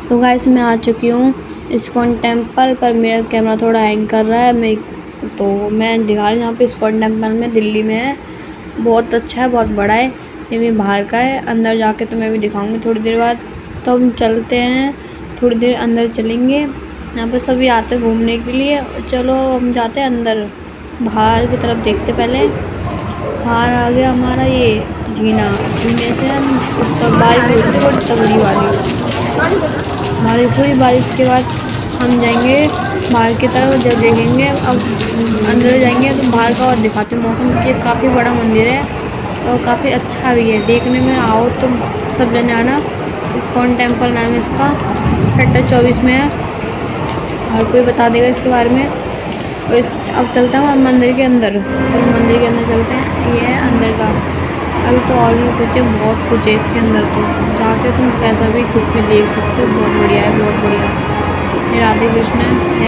तो गाइस मैं आ चुकी हूँ इस्कॉन टेम्पल पर। मेरा कैमरा थोड़ा हैंग कर रहा है। मैं दिखा रही हूँ यहाँ पे इस्कॉन टेम्पल में, दिल्ली में है। बहुत अच्छा है, बहुत बड़ा है। ये भी बाहर का है। अंदर जाके तो मैं भी दिखाऊंगी थोड़ी देर बाद। तो हम चलते हैं, थोड़ी देर अंदर चलेंगे। यहाँ पे सभी आते हैं घूमने के लिए। चलो हम जाते हैं अंदर, बाहर की तरफ देखते पहले। बाहर आ गया हमारा ये जीना। जीने से हम ऊपर बारिश होती है बड़ी तगड़ी वाली। बारिश हुई, बारिश के बाद हम जाएंगे बाहर की तरफ। जब देखेंगे, अब अंदर जाएंगे तो बाहर का और दिखाते हैं मौसम। ये काफ़ी बड़ा मंदिर है और काफ़ी अच्छा भी है देखने में। आओ तो सब जने आना। इस्कॉन टेम्पल नाम है इसका, सेक्टर 24 में है। हर कोई बता देगा इसके बारे में। अब चलता हूँ मंदिर के अंदर। चलो मंदिर के अंदर चलते हैं। ये है अंदर का। अभी तो और भी कुछ है, बहुत कुछ है इसके अंदर। तो जाके तुम कैसा भी कुछ भी देख सकते हो। बहुत बढ़िया है, बहुत बढ़िया। ये राधे कृष्ण है।